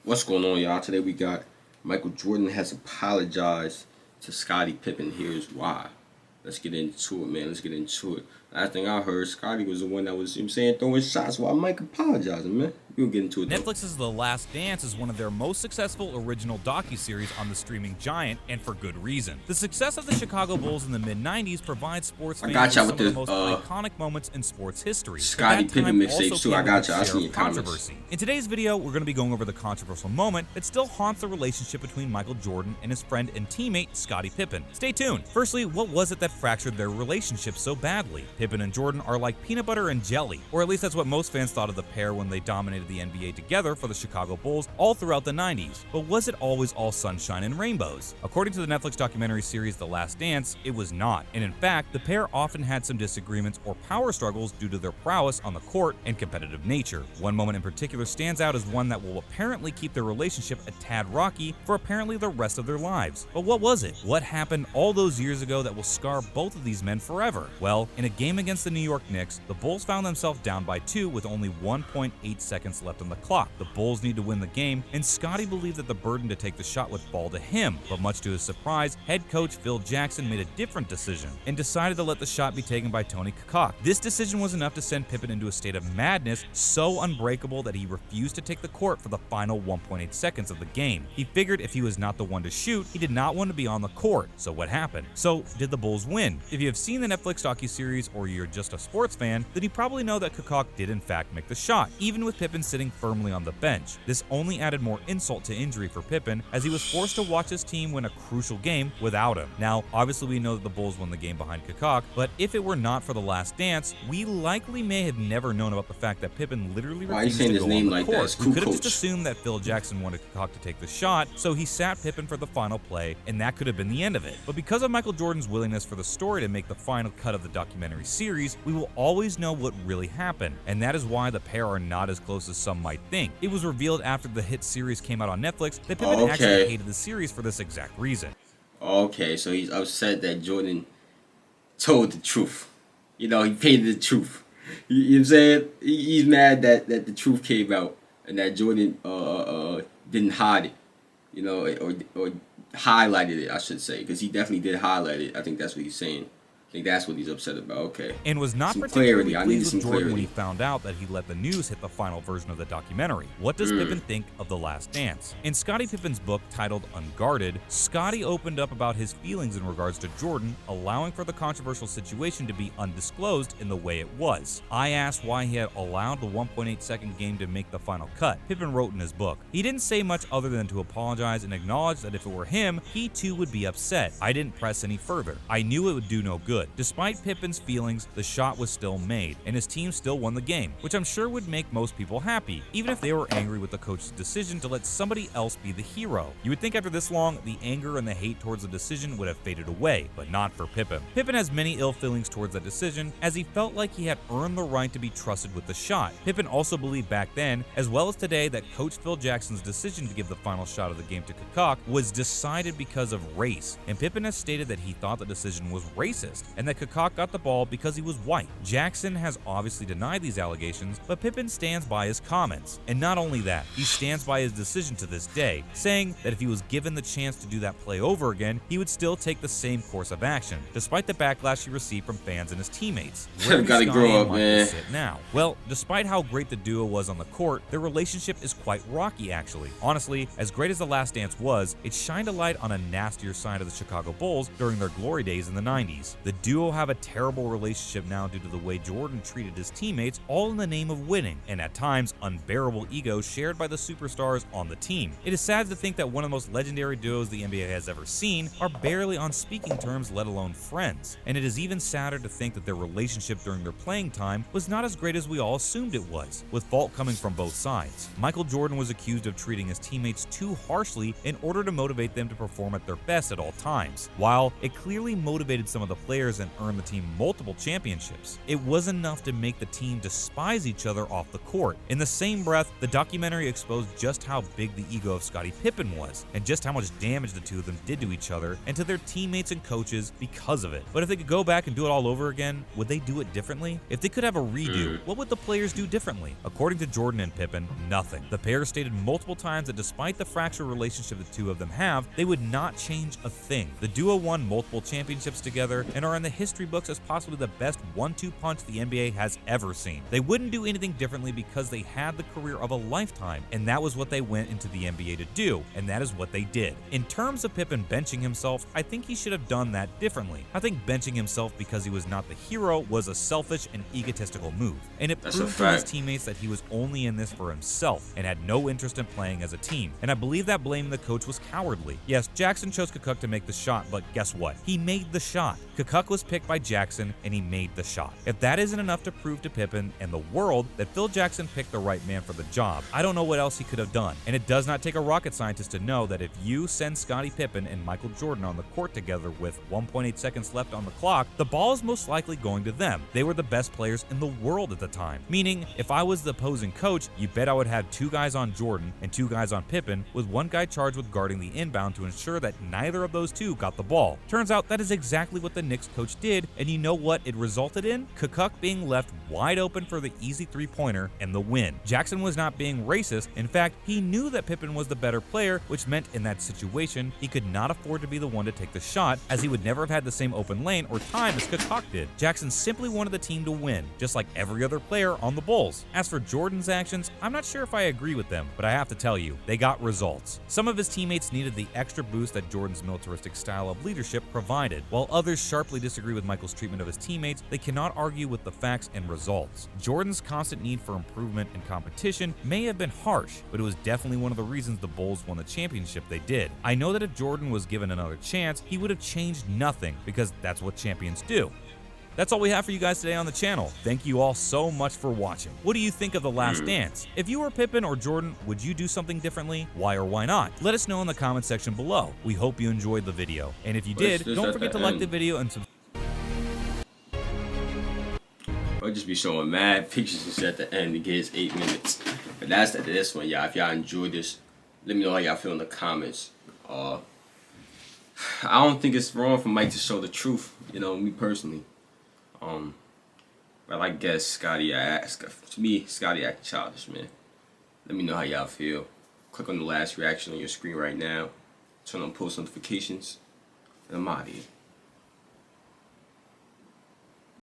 What's going on, y'all? Today we got Michael Jordan has apologized to Scottie Pippen. Here's why. Let's get into it, man. Let's get into it. Last thing I heard, Scottie was the one that was, throwing shots while Mike apologizing, man. We'll get into it, though. Netflix's The Last Dance is one of their most successful original docuseries on the streaming giant, and for good reason. The success of the Chicago Bulls in the mid-90s provides sports fans with some of the most iconic moments in sports history. Scottie Pippen mixtapes, too. I got you. I see your comments. In today's video, we're going to be going over the controversial moment that still haunts the relationship between Michael Jordan and his friend and teammate, Scottie Pippen. Stay tuned. Firstly, what was it that fractured their relationship so badly? Pippen and Jordan are like peanut butter and jelly, or at least that's what most fans thought of the pair when they dominated the NBA together for the Chicago Bulls all throughout the 90s. But was it always all sunshine and rainbows? According to the Netflix documentary series The Last Dance, it was not. And in fact, the pair often had some disagreements or power struggles due to their prowess on the court and competitive nature. One moment in particular stands out as one that will apparently keep their relationship a tad rocky for apparently the rest of their lives. But what was it? What happened all those years ago that will scar both of these men forever? Well, in a game against the New York Knicks, the Bulls found themselves down by 2 with only 1.8 seconds left on the clock. The Bulls need to win the game, and Scottie believed that the burden to take the shot would fall to him. But much to his surprise, head coach Phil Jackson made a different decision and decided to let the shot be taken by Tony Kukoc. This decision was enough to send Pippen into a state of madness so unbreakable that he refused to take the court for the final 1.8 seconds of the game. He figured if he was not the one to shoot, he did not want to be on the court. So what happened? So did the Bulls win? If you have seen the Netflix docuseries or you're just a sports fan, then you probably know that Kukoc did in fact make the shot, even with Pippen sitting firmly on the bench. This only added more insult to injury for Pippen as he was forced to watch his team win a crucial game without him. Now, obviously we know that the Bulls won the game behind Kukoc, but if it were not for The Last Dance, we likely may have never known about the fact that Pippen literally refused to go on the court. We could have just assumed that Phil Jackson wanted Kukoc to take the shot, so he sat Pippen for the final play, and that could have been the end of it. But because of Michael Jordan's willingness for the story to make the final cut of the documentary series, we will always know what really happened, and that is why the pair are not as close as some might think. It was revealed after the hit series came out on Netflix that Pippen actually hated the series for this exact reason. Okay, so he's upset that Jordan told the truth. He painted the truth. You know what I'm saying? He's mad that the truth came out and that Jordan didn't hide it, or highlighted it, I should say, because he definitely did highlight it. I think that's what he's saying. I think that's what he's upset about. Okay. And was not particularly pleased with Jordan when he found out that he let the news hit the final version of the documentary. What does Pippen think of The Last Dance? In Scottie Pippen's book titled Unguarded, Scottie opened up about his feelings in regards to Jordan, allowing for the controversial situation to be undisclosed in the way it was. I asked why he had allowed the 1.8 second game to make the final cut. Pippen wrote in his book, he didn't say much other than to apologize and acknowledge that if it were him, he too would be upset. I didn't press any further. I knew it would do no good. Despite Pippen's feelings, the shot was still made, and his team still won the game, which I'm sure would make most people happy, even if they were angry with the coach's decision to let somebody else be the hero. You would think after this long, the anger and the hate towards the decision would have faded away, but not for Pippen. Pippen has many ill feelings towards that decision, as he felt like he had earned the right to be trusted with the shot. Pippen also believed back then, as well as today, that Coach Phil Jackson's decision to give the final shot of the game to Kukoc was decided because of race, and Pippen has stated that he thought the decision was racist, and that Kukoc got the ball because he was white. Jackson has obviously denied these allegations, but Pippen stands by his comments. And not only that, he stands by his decision to this day, saying that if he was given the chance to do that play over again, he would still take the same course of action, despite the backlash he received from fans and his teammates. Where gotta grow up, man. Sit now? Well, despite how great the duo was on the court, their relationship is quite rocky actually. Honestly, as great as The Last Dance was, it shined a light on a nastier side of the Chicago Bulls during their glory days in the 90s. The duo have a terrible relationship now due to the way Jordan treated his teammates, all in the name of winning, and at times unbearable ego shared by the superstars on the team. It is sad to think that one of the most legendary duos the NBA has ever seen are barely on speaking terms, let alone friends. And it is even sadder to think that their relationship during their playing time was not as great as we all assumed it was, with fault coming from both sides. Michael Jordan was accused of treating his teammates too harshly in order to motivate them to perform at their best at all times. While it clearly motivated some of the players players and earn the team multiple championships. It was enough to make the team despise each other off the court. In the same breath, the documentary exposed just how big the ego of Scottie Pippen was, and just how much damage the two of them did to each other and to their teammates and coaches because of it. But if they could go back and do it all over again, would they do it differently? If they could have a redo, what would the players do differently? According to Jordan and Pippen, nothing. The pair stated multiple times that despite the fractured relationship the two of them have, they would not change a thing. The duo won multiple championships together and are in the history books as possibly the best 1-2 punch the NBA has ever seen. They wouldn't do anything differently because they had the career of a lifetime, and that was what they went into the NBA to do, and that is what they did. In terms of Pippen benching himself, I think he should have done that differently. I think benching himself because he was not the hero was a selfish and egotistical move, and it proved to his teammates that he was only in this for himself and had no interest in playing as a team, and I believe that blaming the coach was cowardly. Yes, Jackson chose Kukuk to make the shot, but guess what? He made the shot. Kukuk was picked by Jackson, and he made the shot. If that isn't enough to prove to Pippen and the world that Phil Jackson picked the right man for the job, I don't know what else he could have done. And it does not take a rocket scientist to know that if you send Scottie Pippen and Michael Jordan on the court together with 1.8 seconds left on the clock, the ball is most likely going to them. They were the best players in the world at the time. Meaning, if I was the opposing coach, you bet I would have 2 guys on Jordan and 2 guys on Pippen, with 1 guy charged with guarding the inbound to ensure that neither of those 2 got the ball. Turns out that is exactly what the Knicks coach did, and you know what it resulted in? Kukuk being left wide open for the easy 3-pointer and the win. Jackson was not being racist. In fact, he knew that Pippen was the better player, which meant in that situation, he could not afford to be the one to take the shot, as he would never have had the same open lane or time as Kukuk did. Jackson simply wanted the team to win, just like every other player on the Bulls. As for Jordan's actions, I'm not sure if I agree with them, but I have to tell you, they got results. Some of his teammates needed the extra boost that Jordan's militaristic style of leadership provided. While others sharply disagree with Michael's treatment of his teammates, they cannot argue with the facts and results. Jordan's constant need for improvement and competition may have been harsh, but it was definitely one of the reasons the Bulls won the championship they did. I know that if Jordan was given another chance, he would have changed nothing, because that's what champions do. That's all we have for you guys today on the channel. Thank you all so much for watching. What do you think of The Last Dance? If you were Pippen or Jordan, would you do something differently? Why or why not? Let us know in the comment section below. We hope you enjoyed the video. And if you did, don't forget to like the video and subscribe. I'll just be showing mad pictures just at the end to get his 8 minutes. But that's the this one, y'all. If y'all enjoyed this, let me know how y'all feel in the comments. I don't think it's wrong for Mike to show the truth, you know, me personally. But I guess Scottie acting childish, man. Let me know how y'all feel. Click on the last reaction on your screen right now. Turn on post notifications. And I'm out of here.